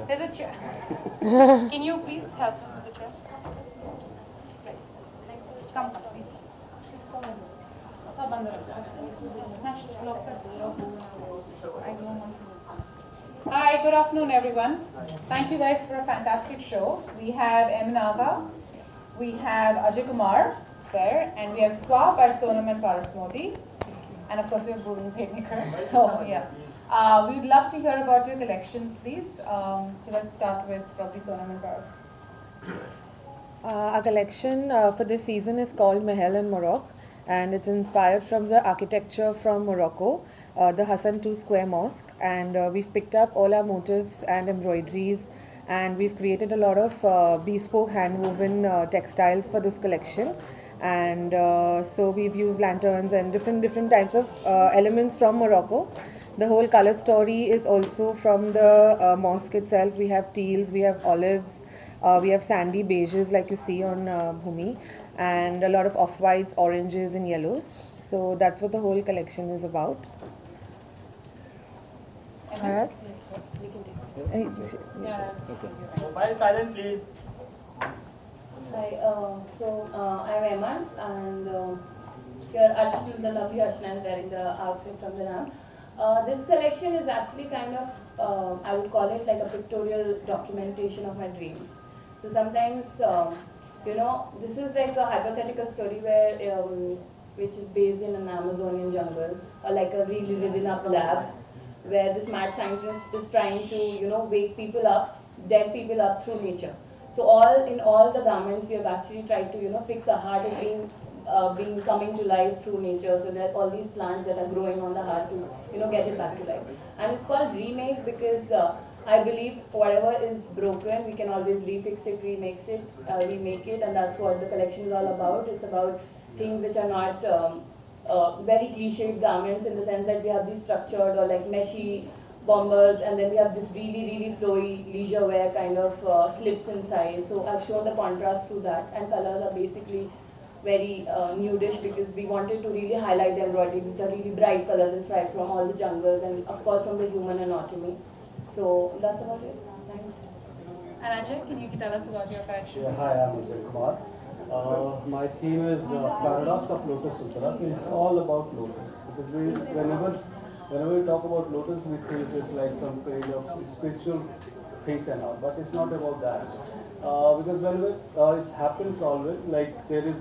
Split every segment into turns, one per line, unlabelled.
There's a chair. Can you please help him with the chair? Come, please. Hi, good afternoon, everyone. Thank you guys for a fantastic show. We have M. Naga, we have Ajay Kumar there, and we have Swa by Sonam and Paras Modi, and of course we have Bhuvin Pednikar. So yeah, we would love to hear about your collections, please. So let's start with probably Sonam and Paras.
Our collection for this season is called Mahal in Morocco, and it's inspired from the architecture from Morocco, the Hassan II Square Mosque, and we've picked up all our motifs and embroideries, and we've created a lot of bespoke hand-woven textiles for this collection. And so we've used lanterns and different types of elements from Morocco. The whole color story is also from the mosque itself. We have teals, we have olives, we have sandy beiges like you see on Bhumi, and a lot of off-whites, oranges and yellows. So that's what the whole collection is about. Yes.
Mobile silent, please.
Hi, I'm Emma, and here Archana, the lovely Archana is wearing the outfit from the Ram. This collection is actually kind of, I would call it like a pictorial documentation of my dreams. So sometimes, this is like a hypothetical story where, which is based in an Amazonian jungle, or like a really ridden up lab, where this mad scientist is trying to, wake people up, dead people up through nature. So in all the garments, we have actually tried to, fix a heart is being coming to life through nature. So there are all these plants that are growing on the heart to, get it back to life. And it's called remake because I believe whatever is broken, we can always refix it, remake it, and that's what the collection is all about. It's about things which are not very cliched garments in the sense that we have these structured or like meshy bombers, and then we have this really flowy leisure wear kind of slips inside. So I've shown the contrast to that, and colors are basically very nudish because we wanted to really highlight the embroideries, which are really bright colors inspired from all the jungles and of course from the human anatomy. So that's about it. Thanks.
And Ajay, can you tell us about your collection?
Yeah, hi, I'm Ajay Kumar. My theme is Paradox of Lotus Sutra. It's all about lotus because whenever we talk about lotus, we think it's like some kind of spiritual things and all, but it's not about that. Because whenever it happens always, like there is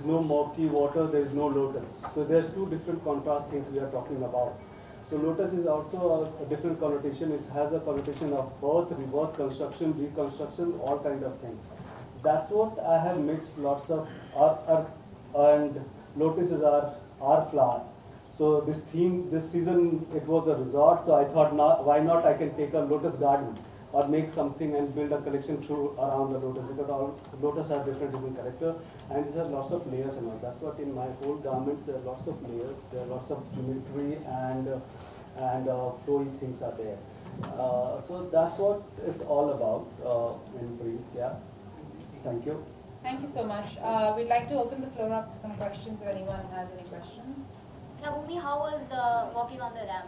no murky water, there is no lotus. So there's two different contrast things we are talking about. So lotus is also a different connotation. It has a connotation of birth, rebirth, construction, reconstruction, all kind of things. That's what I have mixed lots of earth and lotus is our flower. So this theme, this season, it was a resort. So I thought, why not I can take a lotus garden or make something and build a collection around the lotus, because all lotus have different character and there are lots of layers and all. That's what in my whole garment there are lots of layers, there are lots of geometry and flowy things are there. So that's what it's all about in brief. Yeah. Thank you.
Thank you so much. We'd like to open the floor up for some questions if anyone has any questions.
Now, Bhumi, how was the walking on the ramp?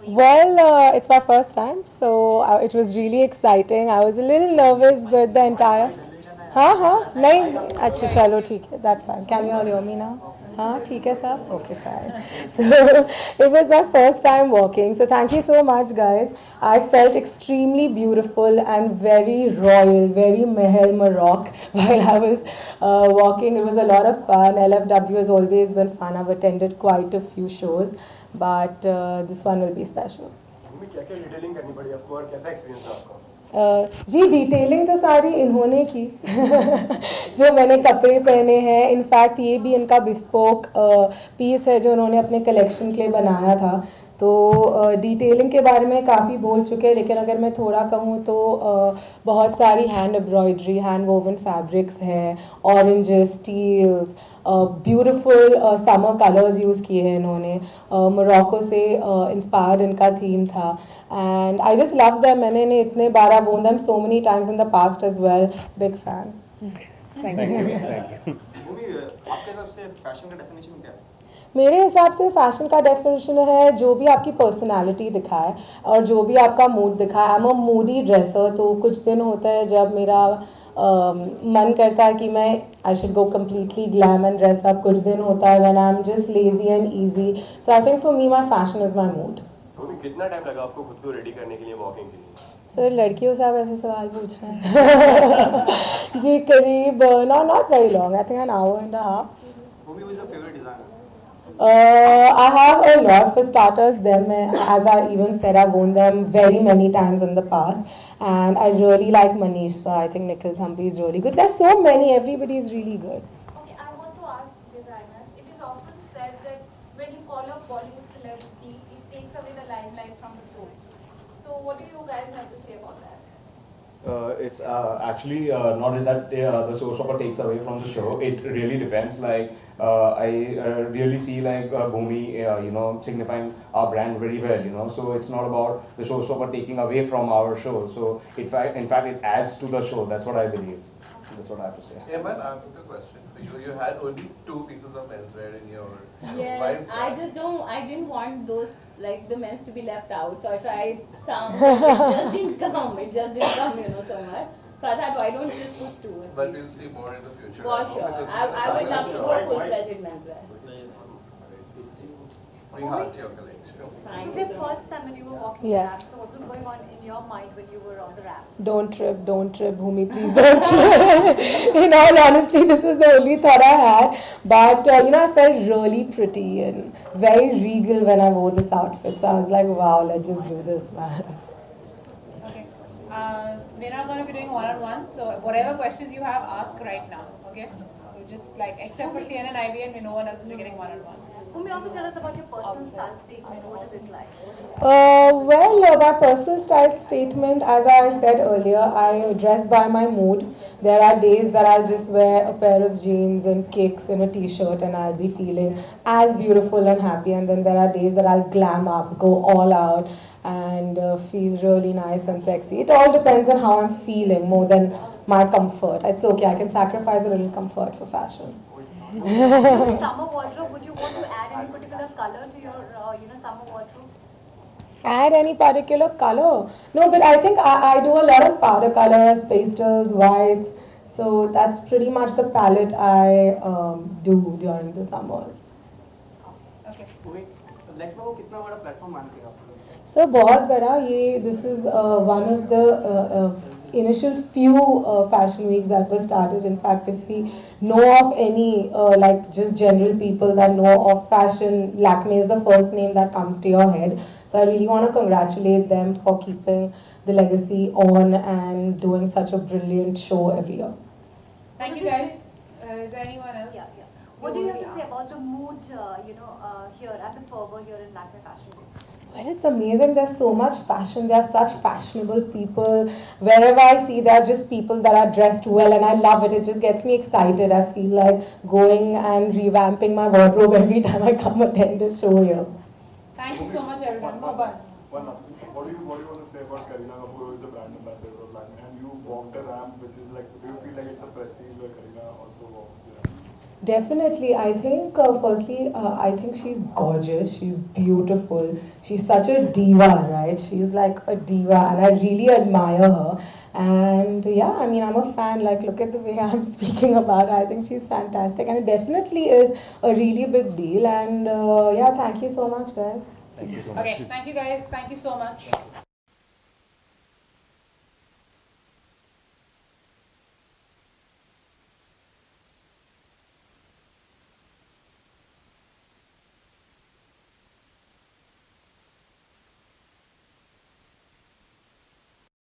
Well, it's my first time, so it was really exciting. I was a little nervous, but the entire... नहीं अच्छा चलो ठीक है, that's fine. Can you all hear me now? हाँ ठीक है सब? Okay, fine. So it was my first time walking. So thank you so much, guys. I felt extremely beautiful and very royal, very Mahal Morocco while I was walking. It was a lot of fun. LFW has always been fun. I've attended quite a few shows, but this one will be special.
क्या-क्या detailing करनी पड़ी आपको और कैसा experience था आपका?
जी detailing तो सारी इन्होंने की जो मैंने कपड़े पहने हैं. इनफैक्ट ये भी इनका बिस्पोक पीस है जो उन्होंने अपने कलेक्शन के लिए बनाया था. तो डिटेलिंग के बारे में काफ़ी बोल चुके हैं, लेकिन अगर मैं थोड़ा कहूँ तो बहुत सारी hand embroidery, hand woven fabrics हैं, oranges, steels, beautiful summer colours use किए हैं इन्होंने. मोरक्को से इंस्पायर्ड इनका थीम था and I just love them. मैंने इन्हें इतने बार worn them so many times in the past as well. Big fan. Thank you.
Bhumi, आपके हिसाब से फैशन का डेफिनेशन क्या है?
मेरे हिसाब से फैशन का डेफिनेशन है जो भी आपकी पर्सनालिटी दिखाए और जो भी आपका मूड दिखाए. I am a Moody dresser, तो कुछ दिन होता है जब मेरा मन करता है कि मैं I should go completely glam and dress up. कुछ दिन होता है when I am just lazy and easy. So I think for me my fashion is my mood.
Bhumi कितना टाइम लगा आपको खुद को रेडी करने के लिए वॉकिंग के लिए?
सर लड़कियों से आप ऐसे सवाल पूछ रहे हैं. जी करीब not very long, I think an hour and a half.
Who is your favorite designer?
I have a lot. For starters, them, as I even said, I've worn them very many times in the past, and I really like Manish. So I think Nikhil Thampi is really good. There's so many. Everybody is really good.
Okay, I want to ask designers. It is often said that when you call a Bollywood celebrity, it takes away the limelight from the clothes. So what do you guys have to say about that?
It's actually not that the showstopper takes away from the show. It really depends. Like I really see like Bhumi, signifying our brand very well. So it's not about the showstopper taking away from our show. So in fact, it adds to the show. That's what I believe. That's what I have to say.
Eman, I have a question for you. You had only 2 pieces of menswear in your.
Yes,
Why is
I
that?
just don't. I didn't want those like the men's to be left out, so I tried some. It just didn't come. It just didn't come, so much. So I thought, why don't just put 2?
But we'll see more in the future.
For
I know,
sure,
because
I would love to go full-fledged menswear.
We have your collection.
It was your first time when you were walking
Yes.
the ramp. So what was going on in your mind when you were on the ramp?
Don't trip, Bhumi, please don't trip. In all honesty, this was the only thought I had. But, I felt really pretty and very regal when I wore this outfit. So I was like, wow, let's just do this, man.
Okay. We're not going to be doing one-on-one, so whatever questions you have, ask right now. Okay. So just like except for CNN, IBN, no one else will be getting one-on-one.
Umi, also tell us about your personal style statement. What is it like?
My personal style statement, as I said earlier, I dress by my mood. There are days that I'll just wear a pair of jeans and kicks and a t-shirt and I'll be feeling as beautiful and happy. And then there are days that I'll glam up, go all out and feel really nice and sexy. It all depends on how I'm feeling more than my comfort. It's okay, I can sacrifice a little comfort for fashion.
Summer wardrobe, would you want to add any particular color to your, summer wardrobe?
Add any particular color? No, but I think I do a lot of powder colors, pastels, whites. So that's pretty much the palette I do during the summers.
Okay.
Next में वो कितना बड़ा platform मानते हैं आप?
So बहुत बड़ा ये this is one of the initial few fashion weeks that were started. In fact, if we know of any like just general people that know of fashion, Lakme is the first name that comes to your head. So I really want to congratulate them for keeping the legacy on and doing such a brilliant show every year.
Thank you guys. Is there anyone else?
Yeah. What do you have to say about the mood, here at the fervor here in Lakme Fashion Week?
Well, it's amazing. There's so much fashion. There are such fashionable people. Wherever I see, there are just people that are dressed well, and I love it. It just gets me excited. I feel like going and revamping my wardrobe every time I come attend a show here.
Thank you so much, everyone. No bus.
What do you want to say about Kareena Kapoor, who is the brand ambassador of Lakme, and you walk the ramp, which is like, do you feel like it's a prestige where Kareena also walks the ramp?
Definitely. I think, firstly, I think she's gorgeous. She's beautiful. She's such a diva, right? She's like a diva, and I really admire her. And yeah, I mean, I'm a fan. Like, look at the way I'm speaking about her. I think she's fantastic, and it definitely is a really big deal. And yeah, thank you so much, guys.
Thank you so much.
Okay. Thank you guys. Thank you so much.